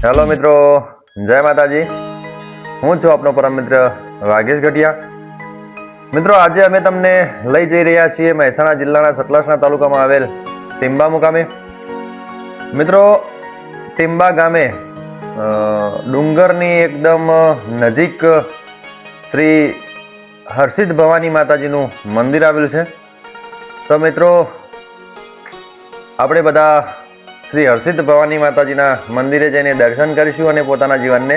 Hello મિત્રો, જય માતાજી। હું છું આપનો પરમ મિત્ર વાઘેશ ગઢિયા। મિત્રો, આજે અમે તમને લઈ જઈ રહ્યા છીએ મહેસાણા જિલ્લાના સતલાસણા તાલુકામાં આવેલ ટીંબા મુકામે। મિત્રો, ટીંબા ગામે ડુંગરની એકદમ નજીક શ્રી હર્ષિત ભવાની માતાજીનું મંદિર આવેલું છે। તો મિત્રો, આપણે બધા શ્રી હર્ષિત ભવાની માતાજીના મંદિરે જઈને દર્શન કરીશું અને પોતાના જીવનને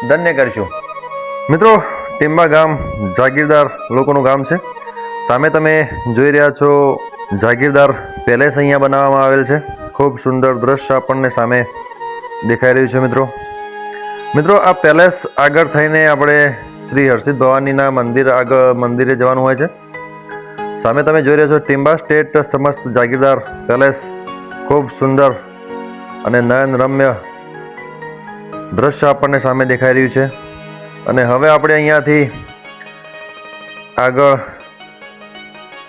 ધન્ય કરીશું। મિત્રો, ટીંબા ગામ જાગીરદાર લોકોનું ગામ છે। સામે તમે જોઈ રહ્યા છો જાગીરદાર પેલેસ અહીંયા બનાવવામાં આવેલ છે। ખૂબ સુંદર દ્રશ્ય આપણને સામે દેખાઈ રહ્યું છે। મિત્રો, આ પેલેસ આગળ થઈને આપણે શ્રી હર્ષિત ભવાનીના મંદિરે જવાનું હોય છે। સામે તમે જોઈ રહ્યા છો ટીંબા સ્ટેટ સમસ્ત જાગીરદાર પેલેસ। ખૂબ સુંદર અને નયન રમ્ય દ્રશ્ય આપણને સામે દેખાઈ રહ્યું છે। અને હવે આપણે અહીંયાથી આગળ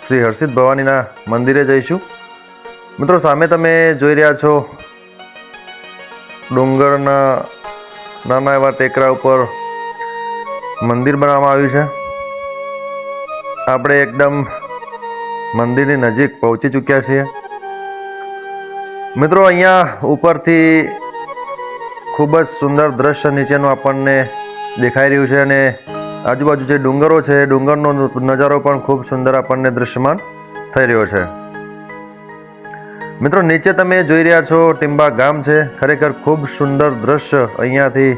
શ્રી હર્ષિત ભવાનીના મંદિરે જઈશું। મિત્રો, સામે તમે જોઈ રહ્યા છો ડુંગરના નાના એવા ટેકરા ઉપર મંદિર બનાવવામાં આવ્યું છે। આપણે એકદમ મંદિરની નજીક પહોંચી ચૂક્યા છીએ। મિત્રો, અહીંયા ઉપરથી ખૂબ જ સુંદર દ્રશ્ય નીચેનું આપણને દેખાઈ રહ્યું છે અને આજુબાજુ જે ડુંગરો છે એ ડુંગરનો નજારો પણ ખૂબ સુંદર આપણને દૃશ્યમાન થઈ રહ્યો છે। મિત્રો, નીચે તમે જોઈ રહ્યા છો ટીંબા ગામ છે। ખરેખર ખૂબ સુંદર દ્રશ્ય અહીંયાથી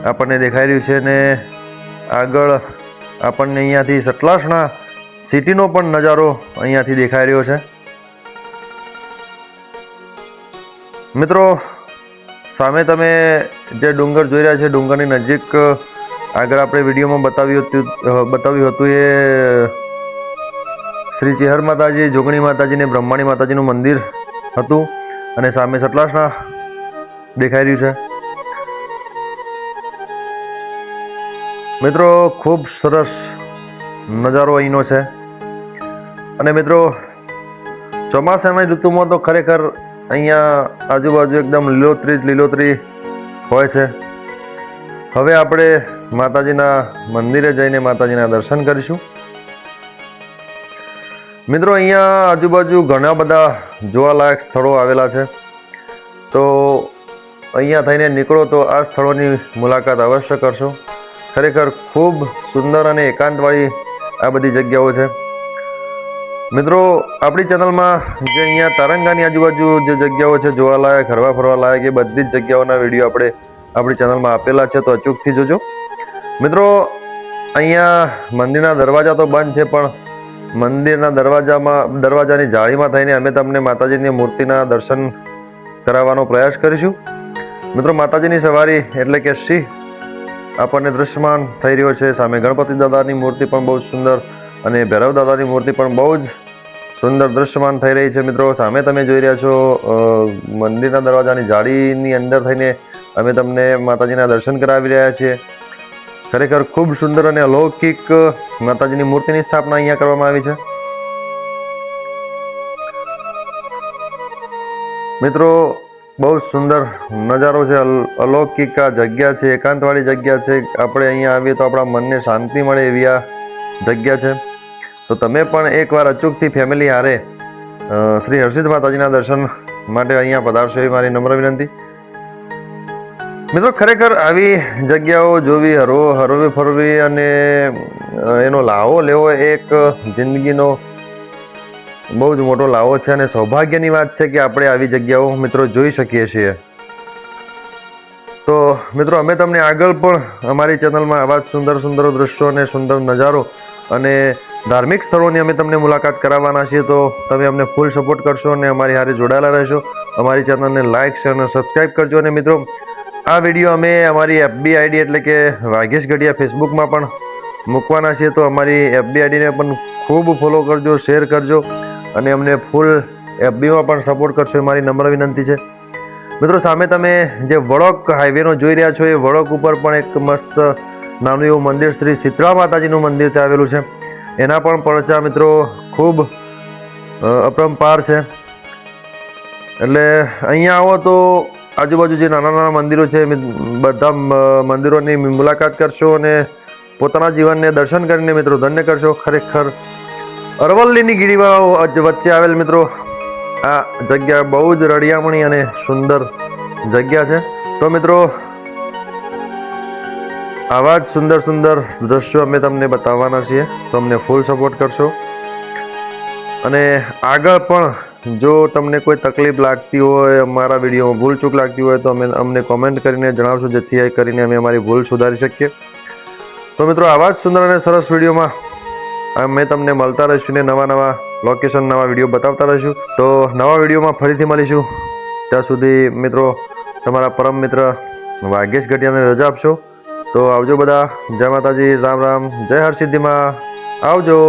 આપણને દેખાઈ રહ્યું છે અને આગળ આપણને અહીંયાથી સતલાસણા સિટીનો પણ નજારો અહીંયાથી દેખાઈ રહ્યો છે। મિત્રો, સામે તમે જે ડુંગર જોઈ રહ્યા છે ડુંગરની નજીક આગળ આપણે વિડીયોમાં બતાવ્યું હતું એ શ્રી ચેહર માતાજી, જોગણી માતાજી ને બ્રહ્માણી માતાજીનું મંદિર હતું અને સામે સતલાસણા દેખાઈ રહ્યું છે। મિત્રો, ખૂબ સરસ નજારો અહીંનો છે અને મિત્રો, ચોમાસાની ઋતુમાં તો ખરેખર અહીંયા આજુબાજુ એકદમ લીલોતરી હોય છે। હવે આપણે માતાજીના મંદિરે જઈને માતાજીના દર્શન કરીશું। મિત્રો, અહીંયા આજુબાજુ ઘણા બધા જોવાલાયક સ્થળો આવેલા છે। તો અહીંયા થઈને નીકળો તો આ સ્થળોની મુલાકાત અવશ્ય કરશો। ખરેખર ખૂબ સુંદર અને એકાંતવાળી આ બધી જગ્યાઓ છે। મિત્રો, આપણી ચેનલમાં જે અહીંયા તારંગાની આજુબાજુ જે જગ્યાઓ છે જોવાલાયક, હરવા ફરવા લાયક, એ બધી જ જગ્યાઓના વિડીયો આપણે આપણી ચેનલમાં આપેલા છે, તો અચૂકથી જોજો। મિત્રો, અહીંયા મંદિરના દરવાજા તો બંધ છે, પણ મંદિરના દરવાજાની જાળીમાં થઈને અમે તમને માતાજીની મૂર્તિના દર્શન કરાવવાનો પ્રયાસ કરીશું। મિત્રો, માતાજીની સવારી એટલે કે સિંહ આપણને દૃશ્યમાન થઈ રહ્યો છે। સામે ગણપતિ દાદાની મૂર્તિ પણ બહુ સુંદર અને ભૈરવ દાદાની મૂર્તિ પણ બહુ જ સુંદર દૃશ્યમાન થઈ રહી છે। મિત્રો, સામે તમે જોઈ રહ્યા છો મંદિરના દરવાજાની જાળીની અંદર થઈને અમે તમને માતાજીના દર્શન કરાવી રહ્યા છીએ। ખરેખર ખૂબ સુંદર અને અલૌકિક માતાજીની મૂર્તિની સ્થાપના અહીંયા કરવામાં આવી છે। મિત્રો, બહુ સુંદર નજારો છે, અલૌકિક આ જગ્યા છે, એકાંતવાળી જગ્યા છે। આપણે અહીંયા આવીએ તો આપણા મનને શાંતિ મળે એવી આ જગ્યા છે। તો તમે પણ એકવાર અચૂકથી ફેમિલી હારે શ્રી હર્ષિત માતાજીના દર્શન માટે અહીંયા પધારશો એવી મારી નમ્ર વિનંતી। મિત્રો, ખરેખર આવી જગ્યાઓ જોવી, હરવી ફરવી અને એનો લાવો લેવો એક જિંદગીનો બહુ જ મોટો લાવો છે અને સૌભાગ્યની વાત છે કે આપણે આવી જગ્યાઓ મિત્રો જોઈ શકીએ છીએ। તો મિત્રો, અમે તમને આગળ પણ અમારી ચેનલમાં આવા સુંદર દૃશ્યો અને સુંદર નજારો અને ધાર્મિક સ્થળોની અમે તમને મુલાકાત કરાવવાના છીએ। તો તમે અમને ફૂલ સપોર્ટ કરશો અને અમારી હારે જોડાયેલા રહેશો। અમારી ચેનલને લાઇક, શેર અને સબસ્ક્રાઈબ કરજો। અને મિત્રો, આ વિડીયો અમે અમારી FB આઈડી એટલે કે વાઘેશ ગઢિયા ફેસબુકમાં પણ મૂકવાના છીએ। તો અમારી FB આઈડીને પણ ખૂબ ફોલો કરજો, શેર કરજો અને અમને ફૂલ FBમાં પણ સપોર્ટ કરશો એ મારી નમ્ર વિનંતી છે। મિત્રો, સામે તમે જે વડોક હાઈવેનો જોઈ રહ્યા છો એ વડોક ઉપર પણ એક મસ્ત નાનું એવું મંદિર શ્રી શીતળા માતાજીનું મંદિર ત્યાં આવેલું છે। એના પણ પરચા મિત્રો ખૂબ અપરંપાર છે। એટલે અહીંયા આવો તો આજુબાજુ જે નાના નાના મંદિરો છે બધા મંદિરોની મુલાકાત કરશો અને પોતાના જીવનને દર્શન કરીને મિત્રો ધન્ય કરશો. ખરેખર અરવલ્લીની ગિરિમાં વચ્ચે આવેલ મિત્રો આ જગ્યા બહુ જ રળિયામણી અને સુંદર જગ્યા છે. તો મિત્રો આવા જ સુંદર સુંદર દ્રશ્યો અમે તમને બતાવવાના છીએ, તો અમને ફૂલ સપોર્ટ કરશો. અને આગળ પણ જો તમને કોઈ તકલીફ લાગતી હોય, અમારા વિડીયોમાં ભૂલ ચૂક લાગતી હોય તો અમને કોમેન્ટ કરીને જણાવશો, જેથી કરીને અમે અમારી ભૂલ સુધારી શકીએ. તો મિત્રો આવા જ સુંદર અને સરસ વિડીયોમાં અમે તમને મળતા રહીશું ને નવા નવા લોકેશન, નવા વિડીયો બતાવતા રહીશું. તો નવા વિડીયોમાં ફરીથી મળીશું. ત્યાં સુધી મિત્રો તમારા પરમ મિત્ર વાઘેશ ગઢિયાને રજા આપશો. તો આવજો બધા. જય માતાજી, રામ રામ, જય હરસિદ્ધિમાં. આવજો.